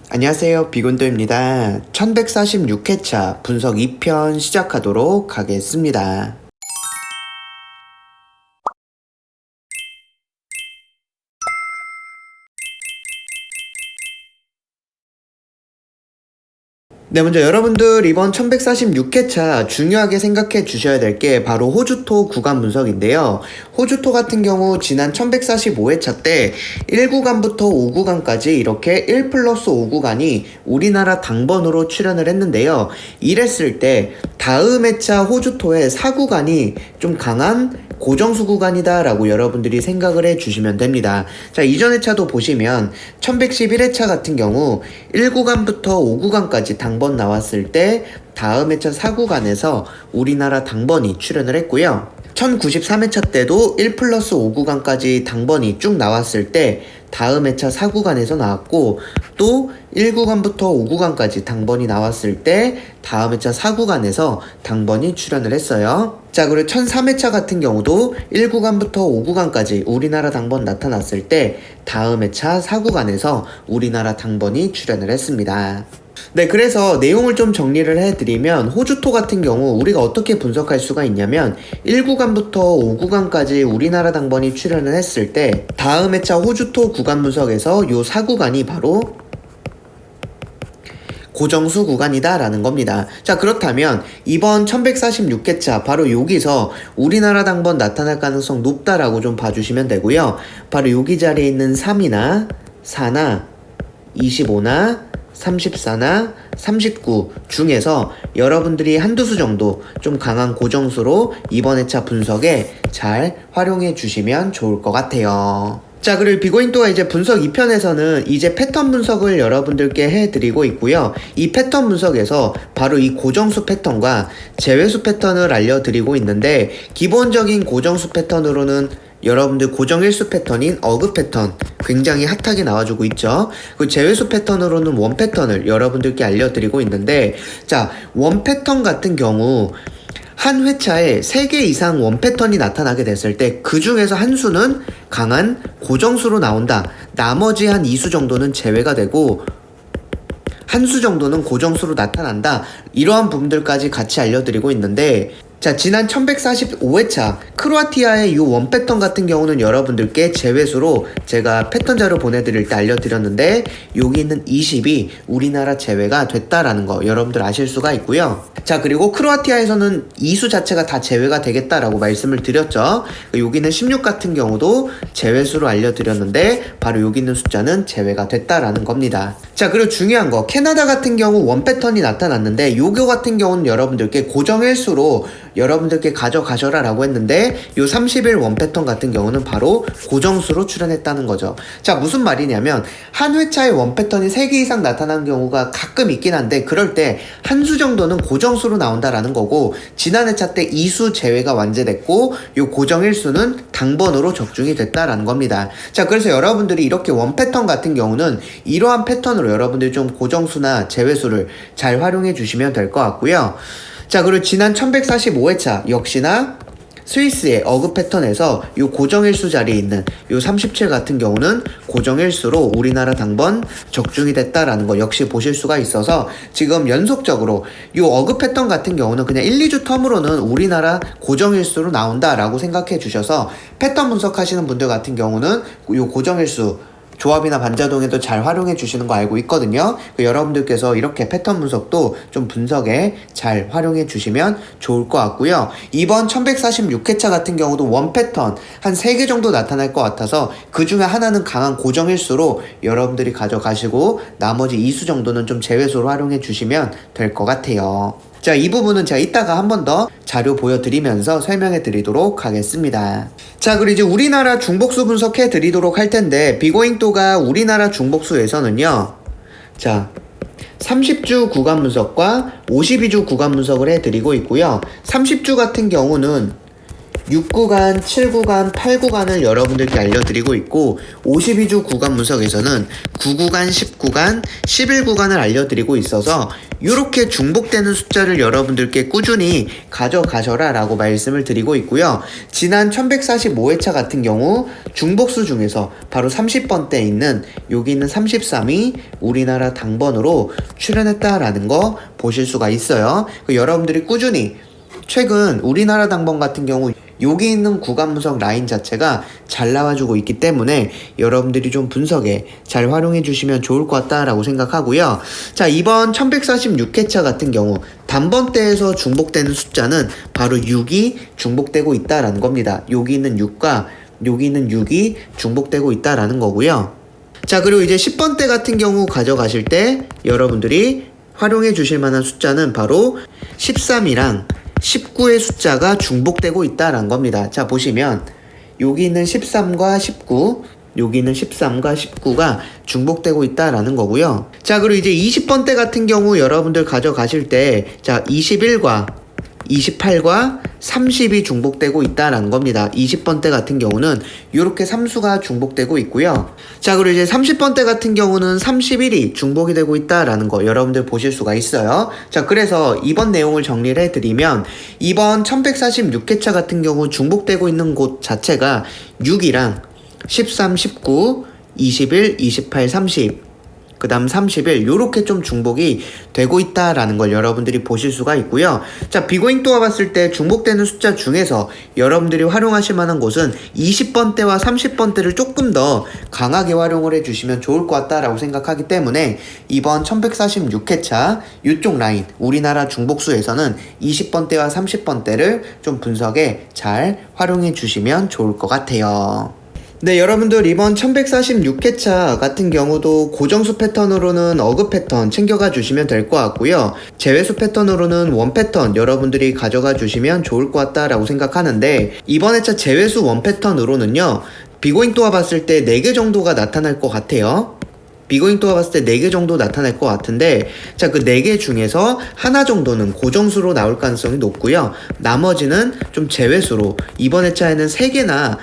안녕하세요. 비곤도입니다. 1146회차 분석 2편 시작하도록 하겠습니다. 네, 먼저 여러분들 이번 1146회차 중요하게 생각해 주셔야 될 게 바로 호주토 구간 분석인데요. 호주토 같은 경우 지난 1145회차 때 1구간부터 5구간까지 이렇게 1 플러스 5구간이 우리나라 당번으로 출현을 했는데요. 이랬을 때 다음 회차 호주토의 4구간이 좀 강한 고정수 구간이다 라고 여러분들이 생각을 해 주시면 됩니다. 자, 이전 회차도 보시면 1111회차 같은 경우 1구간부터 5구간까지 당번 나왔을 때 다음 회차 4구간에서 우리나라 당번이 출현을 했고요. 1093회차 때도 1 플러스 5구간까지 당번이 쭉 나왔을 때 다음 회차 4구간에서 나왔고, 또 1구간부터 5구간까지 당번이 나왔을 때 다음 회차 4구간에서 당번이 출현을 했어요. 자, 그리고 1003회차 같은 경우도 1구간부터 5구간까지 우리나라 당번 나타났을 때 다음 회차 4구간에서 우리나라 당번이 출현을 했습니다. 네, 그래서 내용을 좀 정리를 해드리면 호주토 같은 경우 우리가 어떻게 분석할 수가 있냐면 1구간부터 5구간까지 우리나라 당번이 출현을 했을 때 다음 회차 호주토 구간 분석에서 요 4구간이 바로 고정수 구간이다 라는 겁니다. 자, 그렇다면 이번 1146회차 바로 여기서 우리나라 당번 나타날 가능성 높다라고 좀 봐주시면 되고요. 바로 여기 자리에 있는 3이나 4나 25나 34나 39 중에서 여러분들이 한두 수 정도 좀 강한 고정수로 이번 회차 분석에 잘 활용해 주시면 좋을 것 같아요. 자, 그리고 비고인도가 이제 분석 2편에서는 이제 패턴 분석을 여러분들께 해드리고 있고요. 이 패턴 분석에서 바로 이 고정수 패턴과 제외수 패턴을 알려드리고 있는데, 기본적인 고정수 패턴으로는 여러분들 고정 일수 패턴인 어그 패턴 굉장히 핫하게 나와주고 있죠. 그 제외수 패턴으로는 원 패턴을 여러분들께 알려드리고 있는데, 자, 원 패턴 같은 경우 한 회차에 3개 이상 원 패턴이 나타나게 됐을 때 그 중에서 한 수는 강한 고정수로 나온다. 나머지 한 2수 정도는 제외가 되고 한 수 정도는 고정수로 나타난다. 이러한 부분들까지 같이 알려드리고 있는데, 자, 지난 1145회차 크로아티아의 이 원 패턴 같은 경우는 여러분들께 제외수로 제가 패턴 자료 보내드릴 때 알려드렸는데, 여기 있는 20이 우리나라 제외가 됐다라는 거 여러분들 아실 수가 있고요. 자, 그리고 크로아티아에서는 2수 자체가 다 제외가 되겠다라고 말씀을 드렸죠. 여기는 16 같은 경우도 제외수로 알려드렸는데 바로 여기 있는 숫자는 제외가 됐다라는 겁니다. 자, 그리고 중요한 거, 캐나다 같은 경우 원 패턴이 나타났는데 요거 같은 경우는 여러분들께 고정일수로 여러분들께 가져가셔라 라고 했는데, 요 30일 원 패턴 같은 경우는 바로 고정수로 출현했다는 거죠. 자, 무슨 말이냐면 한 회차에 원 패턴이 3개 이상 나타나는 경우가 가끔 있긴 한데, 그럴 때 한 수 정도는 고정수로 나온다라는 거고, 지난 회차 때 2수 제외가 완제됐고 요 고정 일수는 당번으로 적중이 됐다라는 겁니다. 자, 그래서 여러분들이 이렇게 원 패턴 같은 경우는 이러한 패턴으로 여러분들이 좀 고정수나 제외수를 잘 활용해 주시면 될 것 같고요. 자, 그리고 지난 1145회차 역시나 스위스의 어그 패턴에서 요 고정일수 자리에 있는 요 37 같은 경우는 고정일수로 우리나라 당번 적중이 됐다라는 거 역시 보실 수가 있어서, 지금 연속적으로 요 어그 패턴 같은 경우는 그냥 1, 2주 텀으로는 우리나라 고정일수로 나온다라고 생각해 주셔서 패턴 분석하시는 분들 같은 경우는 요 고정일수 조합이나 반자동에도 잘 활용해 주시는 거 알고 있거든요. 여러분들께서 이렇게 패턴 분석도 좀 분석에 잘 활용해 주시면 좋을 것 같고요. 이번 1146회차 같은 경우도 원 패턴 한 3개 정도 나타날 것 같아서 그 중에 하나는 강한 고정일수로 여러분들이 가져가시고 나머지 2수 정도는 좀 제외수로 활용해 주시면 될 것 같아요. 자, 이 부분은 제가 이따가 한 번 더 자료 보여드리면서 설명해 드리도록 하겠습니다. 자, 그리고 이제 우리나라 중복수 분석해 드리도록 할 텐데, 비고잉도가 우리나라 중복수에서는요, 자, 30주 구간 분석과 52주 구간 분석을 해 드리고 있고요. 30주 같은 경우는 6구간, 7구간, 8구간을 여러분들께 알려드리고 있고 52주 구간 분석에서는 9구간, 10구간, 11구간을 알려드리고 있어서 이렇게 중복되는 숫자를 여러분들께 꾸준히 가져가셔라 라고 말씀을 드리고 있고요. 지난 1145회차 같은 경우 중복수 중에서 바로 30번대에 있는 여기 있는 33이 우리나라 당번으로 출연했다라는 거 보실 수가 있어요. 여러분들이 꾸준히 최근 우리나라 당번 같은 경우 여기 있는 구간 분석 라인 자체가 잘 나와주고 있기 때문에 여러분들이 좀 분석에 잘 활용해 주시면 좋을 것 같다라고 생각하고요. 자, 이번 1146회차 같은 경우 단번대에서 중복되는 숫자는 바로 6이 중복되고 있다라는 겁니다. 여기 있는 6과 여기 있는 6이 중복되고 있다라는 거고요. 자, 그리고 이제 10번대 같은 경우 가져가실 때 여러분들이 활용해 주실 만한 숫자는 바로 13이랑 19의 숫자가 중복되고 있다라는 겁니다. 자, 보시면 여기 있는 13과 19, 여기 있는 13과 19가 중복되고 있다라는 거고요. 자, 그리고 이제 20번대 같은 경우 여러분들 가져가실 때 자, 21과 28과 30이 중복되고 있다라는 겁니다. 20번대 같은 경우는 이렇게 3수가 중복되고 있고요. 자, 그리고 이제 30번대 같은 경우는 31이 중복이 되고 있다라는 거 여러분들 보실 수가 있어요. 자, 그래서 이번 내용을 정리를 해드리면 이번 1146회차 같은 경우 중복되고 있는 곳 자체가 6이랑 13, 19, 21, 28, 30 그 다음 30일 요렇게 좀 중복이 되고 있다라는 걸 여러분들이 보실 수가 있고요. 자, 비고잉 또와 봤을 때 중복되는 숫자 중에서 여러분들이 활용하실 만한 곳은 20번대와 30번대를 조금 더 강하게 활용을 해주시면 좋을 것 같다라고 생각하기 때문에 이번 1146회차 이쪽 라인 우리나라 중복수에서는 20번대와 30번대를 좀 분석에 잘 활용해 주시면 좋을 것 같아요. 네, 여러분들 이번 1146회차 같은 경우도 고정수 패턴으로는 어그 패턴 챙겨가 주시면 될 것 같고요. 제외수 패턴으로는 원 패턴 여러분들이 가져가 주시면 좋을 것 같다라고 생각하는데 이번 회차 제외수 원 패턴으로는요. 비고잉 또와 봤을 때 4개 정도가 나타날 것 같아요. 비고잉 또와 봤을 때 4개 정도 나타날 것 같은데 자, 그 4개 중에서 하나 정도는 고정수로 나올 가능성이 높고요. 나머지는 좀 제외수로 이번 회차에는 3개나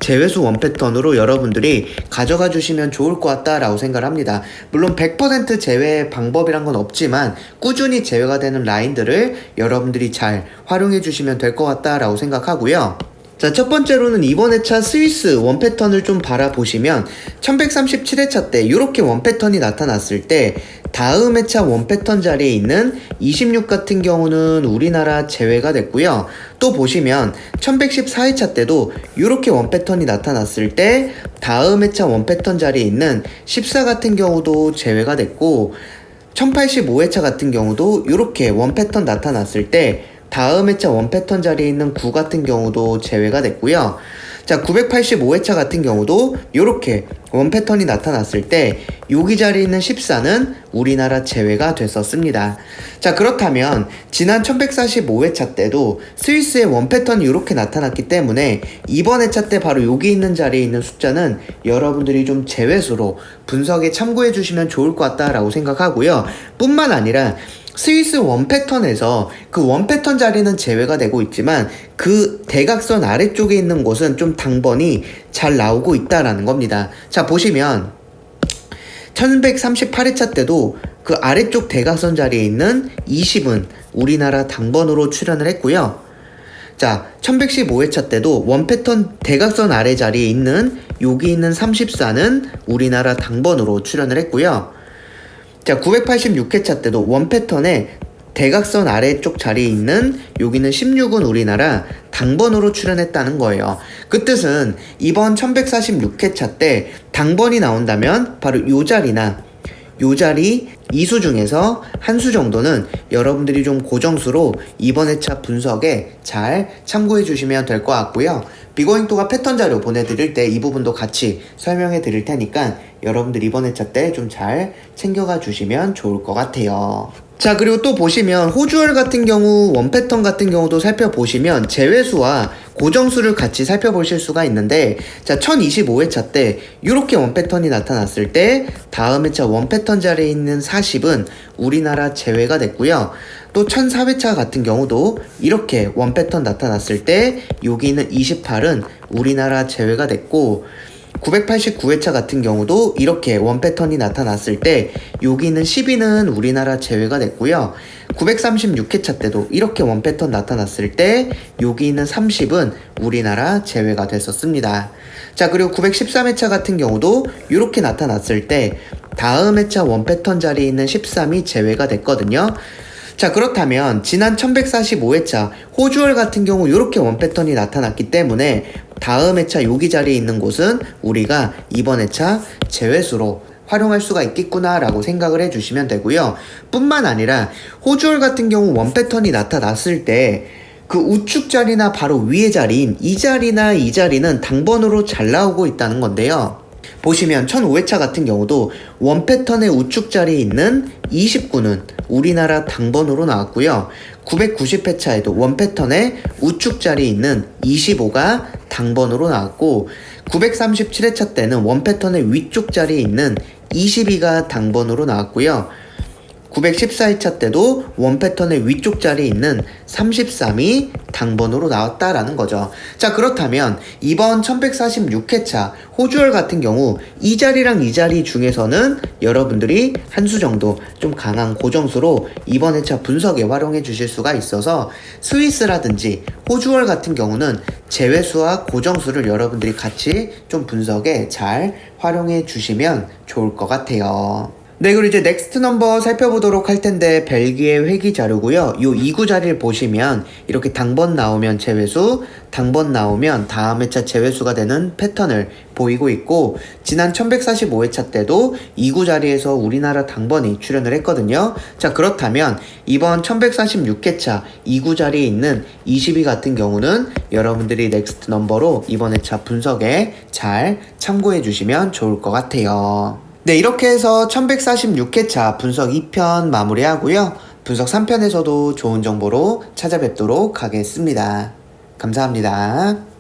제외수 원 패턴으로 여러분들이 가져가 주시면 좋을 것 같다라고 생각을 합니다. 물론 100% 제외 방법이란 건 없지만 꾸준히 제외가 되는 라인들을 여러분들이 잘 활용해 주시면 될 것 같다라고 생각하고요. 자, 첫 번째로는 이번 회차 스위스 원 패턴을 좀 바라보시면 1137회차 때 이렇게 원 패턴이 나타났을 때 다음 회차 원 패턴 자리에 있는 26 같은 경우는 우리나라 제외가 됐고요. 또 보시면 1114회차 때도 이렇게 원 패턴이 나타났을 때 다음 회차 원 패턴 자리에 있는 14 같은 경우도 제외가 됐고 1085회차 같은 경우도 이렇게 원 패턴 나타났을 때 다음 회차 원 패턴 자리에 있는 9 같은 경우도 제외가 됐고요. 자, 985회차 같은 경우도 이렇게 원 패턴이 나타났을 때 여기 자리에 있는 14는 우리나라 제외가 됐었습니다. 자, 그렇다면 지난 1145회차 때도 스위스의 원 패턴이 이렇게 나타났기 때문에 이번 회차 때 바로 여기 있는 자리에 있는 숫자는 여러분들이 좀 제외수로 분석에 참고해 주시면 좋을 것 같다라고 생각하고요. 뿐만 아니라 스위스 원 패턴에서 그 원 패턴 자리는 제외가 되고 있지만 그 대각선 아래쪽에 있는 곳은 좀 당번이 잘 나오고 있다라는 겁니다. 자, 보시면 1138회차 때도 그 아래쪽 대각선 자리에 있는 20은 우리나라 당번으로 출연을 했고요. 자, 1115회차 때도 원 패턴 대각선 아래 자리에 있는 여기 있는 34는 우리나라 당번으로 출연을 했고요. 자, 986회차 때도 원 패턴에 대각선 아래쪽 자리에 있는 여기는 16은 우리나라 당번으로 출연했다는 거예요. 그 뜻은 이번 1146회차 때 당번이 나온다면 바로 요 자리나 요 자리 2수 중에서 한 수 정도는 여러분들이 좀 고정수로 이번 회차 분석에 잘 참고해 주시면 될 것 같고요. 비고잉 또가 패턴 자료 보내드릴 때 이 부분도 같이 설명해 드릴 테니까 여러분들 이번 회차 때 좀 잘 챙겨가 주시면 좋을 것 같아요. 자, 그리고 또 보시면 호주얼 같은 경우 원 패턴 같은 경우도 살펴보시면 제외수와 고정수를 같이 살펴보실 수가 있는데, 자, 1025회차 때 이렇게 원 패턴이 나타났을 때 다음 회차 원 패턴 자리에 있는 40은 우리나라 제외가 됐고요. 또 1004회차 같은 경우도 이렇게 원 패턴 나타났을 때 여기 있는 28은 우리나라 제외가 됐고, 989회차 같은 경우도 이렇게 원 패턴이 나타났을 때 여기 있는 12는 우리나라 제외가 됐고요. 936회차 때도 이렇게 원 패턴 나타났을 때 여기 있는 30은 우리나라 제외가 됐었습니다. 자, 그리고 913회차 같은 경우도 이렇게 나타났을 때 다음 회차 원 패턴 자리에 있는 13이 제외가 됐거든요. 자, 그렇다면 지난 1145회차 호주얼 같은 경우 이렇게 원 패턴이 나타났기 때문에 다음 회차 여기 자리에 있는 곳은 우리가 이번 회차 제외수로 활용할 수가 있겠구나 라고 생각을 해주시면 되고요. 뿐만 아니라 호주얼 같은 경우 원 패턴이 나타났을 때 그 우측 자리나 바로 위의 자리인 이 자리나 이 자리는 당번으로 잘 나오고 있다는 건데요. 보시면 1005회차 같은 경우도 원 패턴의 우측 자리에 있는 29는 우리나라 당번으로 나왔고요. 990회차에도 원 패턴의 우측 자리에 있는 25가 당번으로 나왔고, 937회차 때는 원 패턴의 위쪽 자리에 있는 22가 당번으로 나왔고요. 914회차 때도 원 패턴의 위쪽 자리에 있는 33이 당번으로 나왔다라는 거죠. 자, 그렇다면 이번 1146회차 호주얼 같은 경우 이 자리랑 이 자리 중에서는 여러분들이 한 수 정도 좀 강한 고정수로 이번 회차 분석에 활용해 주실 수가 있어서 스위스라든지 호주얼 같은 경우는 제외수와 고정수를 여러분들이 같이 좀 분석에 잘 활용해 주시면 좋을 것 같아요. 네, 그리고 이제 넥스트 넘버 살펴보도록 할 텐데 벨기에 회기 자료고요. 요 2구 자리를 보시면 이렇게 당번 나오면 제외수, 당번 나오면 다음 회차 제외수가 되는 패턴을 보이고 있고, 지난 1145회차 때도 2구 자리에서 우리나라 당번이 출현을 했거든요. 자, 그렇다면 이번 1146회차 2구 자리에 있는 22 같은 경우는 여러분들이 넥스트 넘버로 이번 회차 분석에 잘 참고해 주시면 좋을 것 같아요. 네, 이렇게 해서 1146회차 분석 2편 마무리하고요. 분석 3편에서도 좋은 정보로 찾아뵙도록 하겠습니다. 감사합니다.